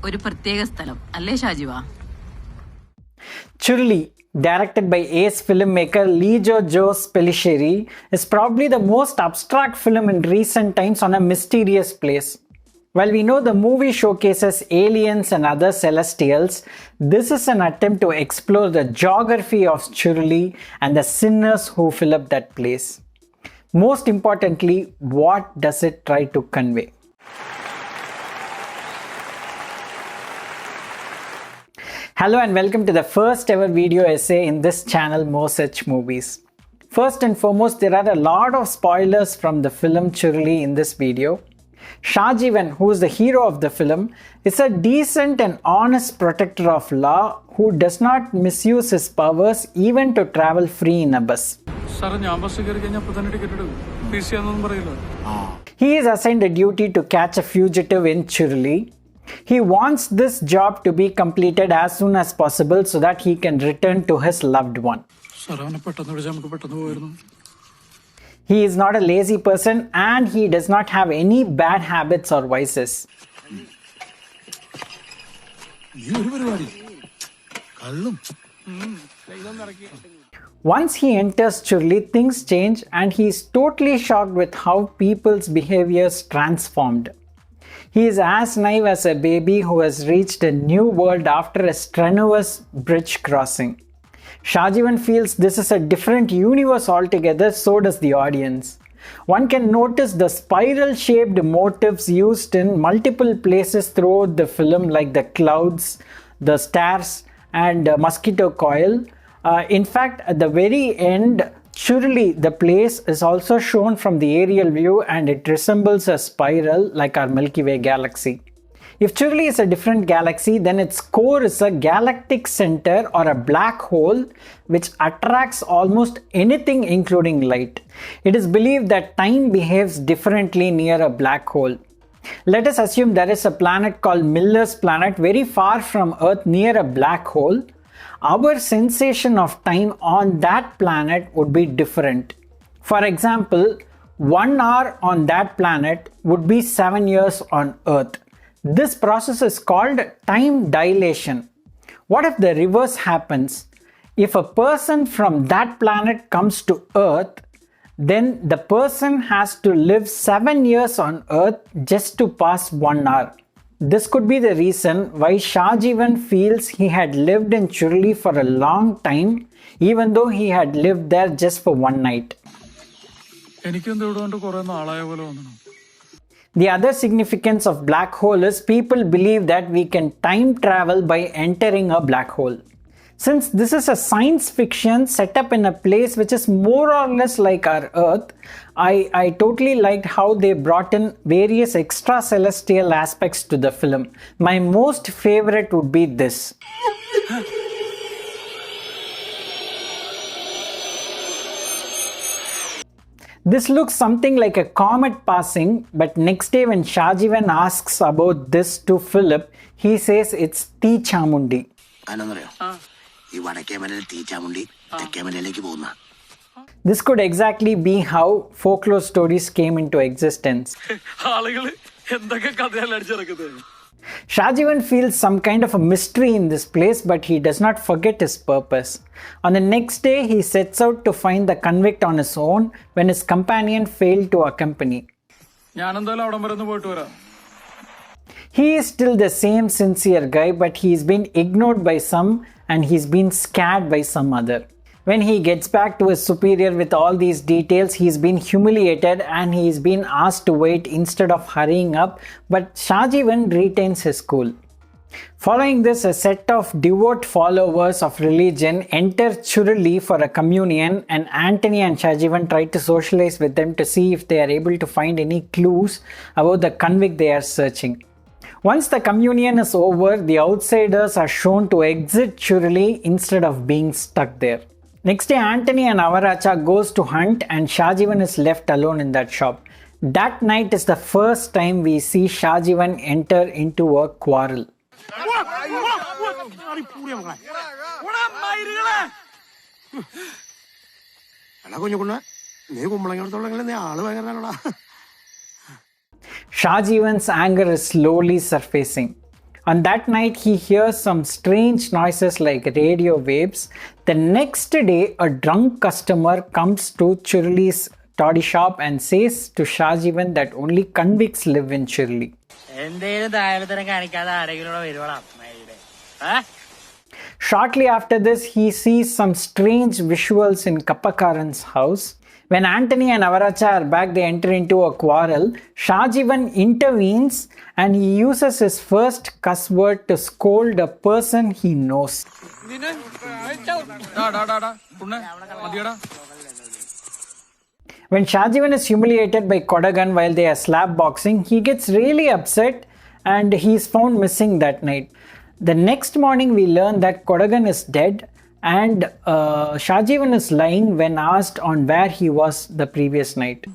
ഒരു പ്രത്യേക സ്ഥലം അല്ലേ ഷാജിവ? Churuli, directed by ace filmmaker Lijo Jose Pellissery, is probably the most abstract film in recent times on a mysterious place. While we know the movie showcases aliens and other celestials, this is an attempt to explore the geography of Churuli and the sinners who fill up that place. Most importantly, what does it try to convey? Hello and welcome to the first ever video essay in this channel, More Such Movies. First and foremost, there are a lot of spoilers from the film Churuli in this video. Shahjivan, who is the hero of the film, is a decent and honest protector of law who does not misuse his powers even to travel free in a bus. He is assigned a duty to catch a fugitive in Churuli. He wants this job to be completed as soon as possible so that he can return to his loved one. He is not a lazy person and he does not have any bad habits or vices. Once he enters Churuli, things change and he is totally shocked with how people's behaviors transformed. He is as naive as a baby who has reached a new world after a strenuous bridge crossing. Shahjivan feels this is a different universe altogether, so does the audience. One can notice the spiral-shaped motifs used in multiple places throughout the film, like the clouds, the stairs, and mosquito coil. In fact, at the very end, Churuli, the place, is also shown from the aerial view and it resembles a spiral like our Milky Way galaxy. If Churuli is a different galaxy, then its core is a galactic center or a black hole which attracts almost anything including light. It is believed that time behaves differently near a black hole. Let us assume there is a planet called Miller's Planet very far from Earth near a black hole. Our sensation of time on that planet would be different. For example, 1 hour on that planet would be 7 years on Earth. This process is called time dilation. What if the reverse happens? If a person from that planet comes to Earth, then the person has to live 7 years on Earth just to pass 1 hour. This could be the reason why Shahjivan feels he had lived in Churuli for a long time, even though he had lived there just for one night. The other significance of black hole is people believe that we can time travel by entering a black hole. Since this is a science fiction set up in a place which is more or less like our Earth, I totally liked how they brought in various extra celestial aspects to the film. My most favorite would be this. This looks something like a comet passing, but next day when Shahjivan asks about this to Philip, he says it's T Chamundi. This could exactly be how folklore stories came into existence. Shahjivan feels some kind of a mystery in this place, but he does not forget his purpose. On the next day, he sets out to find the convict on his own when his companion failed to accompany. He is still the same sincere guy, but he's been ignored by some and he's been scared by some other. When he gets back to his superior with all these details, he's been humiliated and he's been asked to wait instead of hurrying up, but Shahjivan retains his cool. Following this, a set of devout followers of religion enter Churuli for a communion, and Anthony and Shahjivan try to socialize with them to see if they are able to find any clues about the convict they are searching. Once the communion is over, the outsiders are shown to exit Churuli instead of being stuck there. Next day, Anthony and Avaracha goes to hunt and Shahjivan is left alone in that shop. That night is the first time we see Shahjivan enter into a quarrel. Shahjivan's anger is slowly surfacing. On that night, he hears some strange noises like radio waves. The next day, a drunk customer comes to Churuli's toddy shop and says to Shajivan that only convicts live in Churuli. Shortly after this, he sees some strange visuals in Kappakaran's house. When Anthony and Avaracha are back, they enter into a quarrel. Shajivan intervenes and he uses his first cuss word to scold a person he knows. When Shajivan is humiliated by Kodagan while they are slap boxing, he gets really upset and he is found missing that night. The next morning, we learn that Kodagan is dead and Shajivan is lying when asked on where he was the previous night.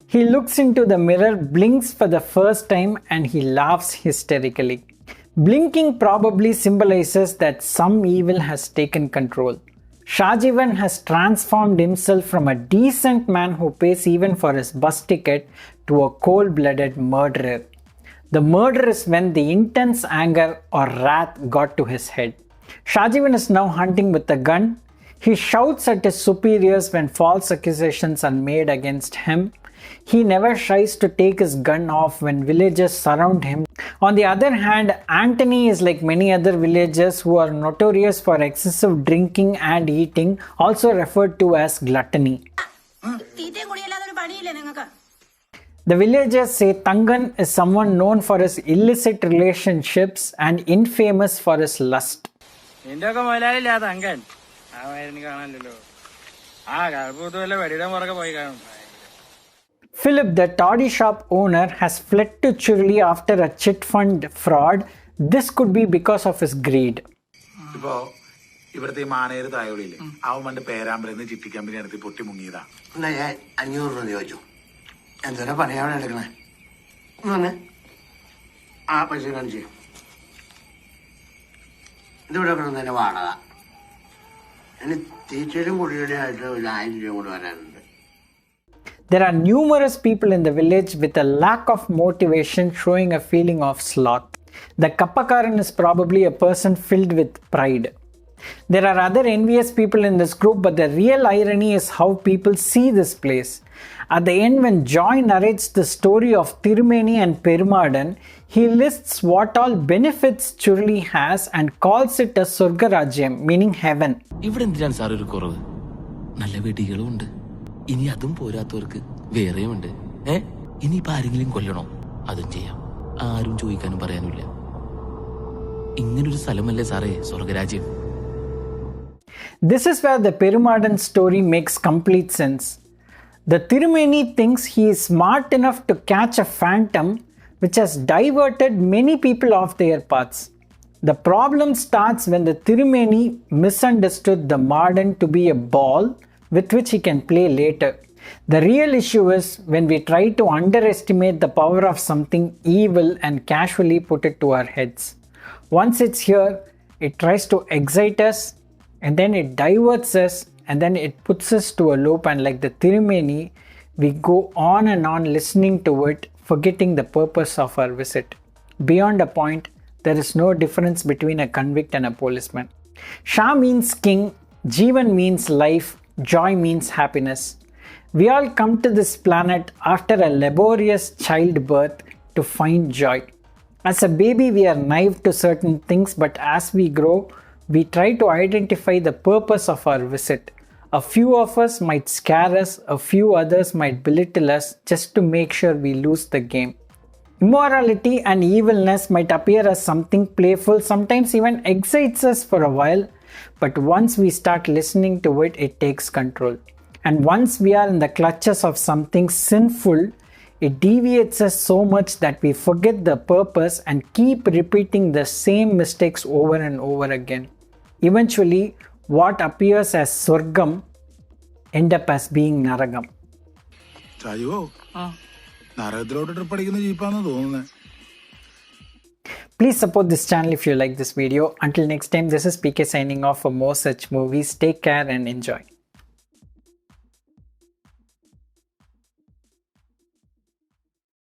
He looks into the mirror, blinks for the first time and he laughs hysterically. Blinking probably symbolizes that some evil has taken control. Shajivan has transformed himself from a decent man who pays even for his bus ticket to a cold-blooded murderer. The murder is when the intense anger or wrath got to his head. Shajivan is now hunting with a gun. He shouts at his superiors when false accusations are made against him. He never tries to take his gun off when villagers surround him. On the other hand, Anthony is like many other villagers who are notorious for excessive drinking and eating, also referred to as gluttony. The villagers say Tangan is someone known for his illicit relationships and infamous for his lust. Philip, the toddy shop owner, has fled to Churuli after a chit fund fraud. This could be because of his greed. There are numerous people in the village with a lack of motivation, showing a feeling of sloth. The Kappakaran is probably a person filled with pride. There are other envious people in this group, but the real irony is how people see this place. At the end, when Joy narrates the story of Tirumeni and Perumadan, he lists what all benefits Churuli has and calls it a Surgarajyam, meaning heaven. ഇനി അതും പോരാത്തവർക്ക് വേറെയുമുണ്ട്. ഇനിയിപ്പോൾ ആരെങ്കിലും കൊല്ലണോ അതും ചെയ്യാം. ആരും ചോദിക്കാനും പറയാനുമില്ല. ഇങ്ങനൊരു സ്ഥലമല്ലേ സാറേ സ്വർഗരാജ്യം. This is where the Perumadan story makes complete sense. The Tirumeni thinks he is smart enough to catch a phantom which has diverted many people off their paths. The problem starts when the Tirumeni misunderstood the Mardan to be a ball with which he can play later. The real issue is when we try to underestimate the power of something evil and casually put it to our heads. Once it's here, it tries to excite us and then it diverts us and then it puts us to a loop, and like the Tirumeni, we go on and on listening to it, forgetting the purpose of our visit. Beyond a point, there is no difference between a convict and a policeman. Shah means king, Jeevan means life, Joy means happiness. We all come to this planet after a laborious childbirth to find joy. As a baby, we are naive to certain things, but as we grow, we try to identify the purpose of our visit. A few of us might scare us, a few others might belittle us just to make sure we lose the game. Immorality and evilness might appear as something playful, sometimes even excites us for a while, but once we start listening to it, it takes control. And once we are in the clutches of something sinful, it deviates us so much that we forget the purpose and keep repeating the same mistakes over and over again. Eventually, what appears as Swargam end up as being Naragam. Please support this channel if you like this video. Until next time, this is PK signing off. For more such movies, take care and enjoy.